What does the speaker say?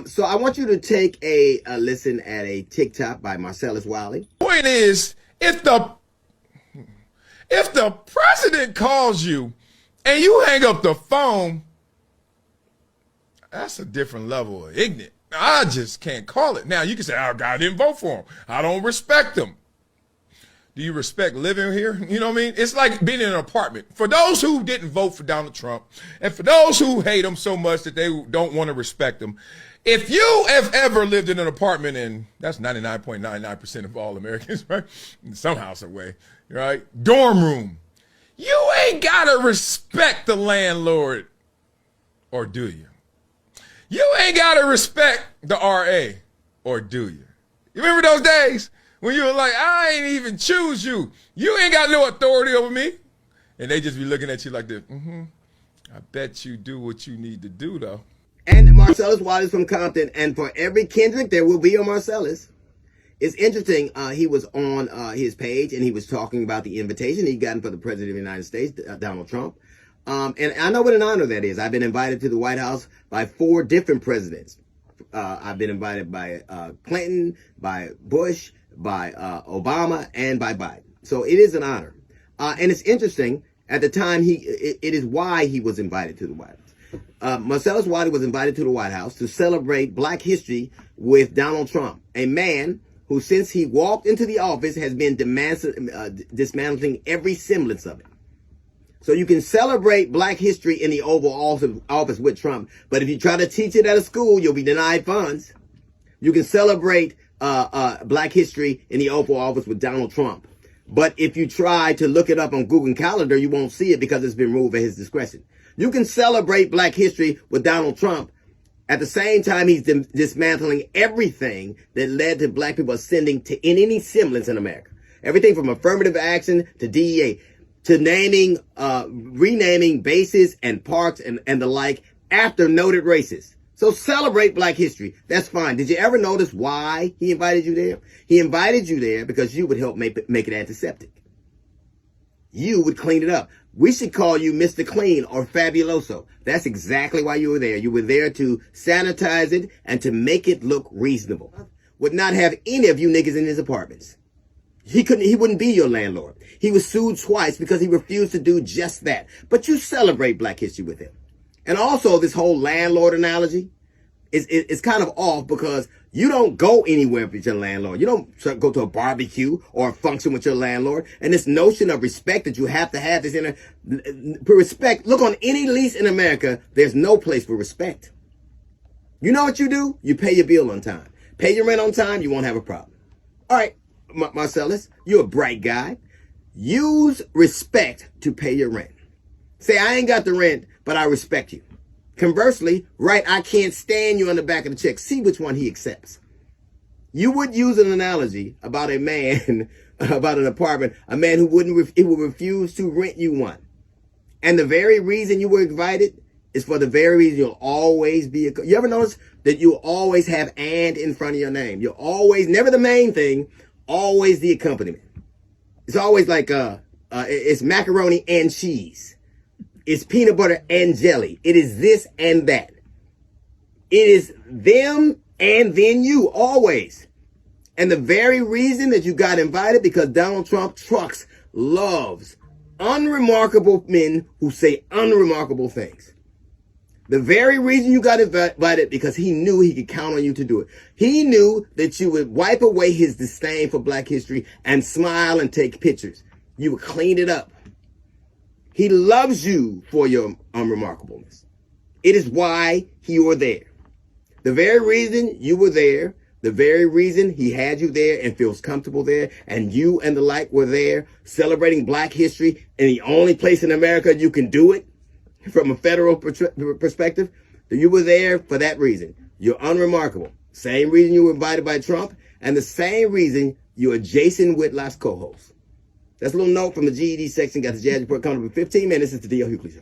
So I want you to take a listen at a TikTok by Marcellus Wiley. Point is, if the president calls you and you hang up the phone, that's a different level of ignorant. I just can't call it. Now, you can say, oh, God didn't vote for him. I don't respect him. Do you respect living here? You know what I mean? It's like being in an apartment. For those who didn't vote for Donald Trump, and for those who hate him so much that they don't want to respect him, if you have ever lived in an apartment, and that's 99.99% of all Americans, right? In some house away, right? Dorm room. You ain't got to respect the landlord, or do you? You ain't got to respect the RA, or do you? You remember those days when you were like, I ain't even choose you. You ain't got no authority over me. And they just be looking at you like this. I bet you do what you need to do, though. And Marcellus Wiley is from Compton. And for every Kendrick, there will be a Marcellus. It's interesting. He was on his page and he was talking about the invitation he'd gotten for the president of the United States, Donald Trump. And I know what an honor that is. I've been invited to the White House by 4 different presidents. I've been invited by Clinton, by Bush, by Obama, and by Biden. So it is an honor. And it's interesting. At the time, it is why he was invited to the White House. Marcellus Wiley was invited to the White House to celebrate Black history with Donald Trump, a man who, since he walked into the office, has been dismantling every semblance of it. So you can celebrate Black history in the Oval Office with Trump, but if you try to teach it at a school, you'll be denied funds. You can celebrate Black history in the Oval Office with Donald Trump, but if you try to look it up on Google Calendar, you won't see it because it's been removed at his discretion. You can celebrate Black history with Donald Trump. At the same time, he's dismantling everything that led to Black people ascending to in any semblance in America. Everything from affirmative action to DEA. To naming, renaming bases and parks and the like after noted racists. So celebrate Black history. That's fine. Did you ever notice why he invited you there? He invited you there because you would help make it antiseptic. You would clean it up. We should call you Mr. Clean or Fabuloso. That's exactly why you were there. You were there to sanitize it and to make it look reasonable. Would not have any of you niggas in his apartments. He wouldn't be your landlord. He was sued twice because he refused to do just that. But you celebrate Black history with him. And also this whole landlord analogy is kind of off because you don't go anywhere with your landlord. You don't go to a barbecue or a function with your landlord. And this notion of respect that you have to have this inner respect. Look, on any lease in America, there's no place for respect. You know what you do? You pay your bill on time. Pay your rent on time, you won't have a problem. All right. Marcellus, you're a bright guy. Use respect to pay your rent. Say, I ain't got the rent, but I respect you. Conversely, write, I can't stand you on the back of the check. See which one he accepts. You would use an analogy about a man, about an apartment, a man who would refuse to rent you one. And the very reason you were invited is for the very reason you'll always be you ever notice that you always have "and" in front of your name? You're always, never the main thing, always the accompaniment. It's always like it's macaroni and cheese. It's peanut butter and jelly. It is this and that. It is them and then you, always. And the very reason that you got invited, because Donald Trump loves unremarkable men who say unremarkable things. The very reason you got invited, because he knew he could count on you to do it. He knew that you would wipe away his disdain for Black history and smile and take pictures. You would clean it up. He loves you for your unremarkableness. It is why you were there. The very reason you were there, the very reason he had you there and feels comfortable there, and you and the like were there celebrating Black history in the only place in America you can do it, from a federal perspective, you were there for that reason. You're unremarkable. Same reason you were invited by Trump, and the same reason you're Jason Whitlock's co-host. That's a little note from the GED section. Got the Jazz Report coming up in 15 minutes. It's the D.L. Hughley Show.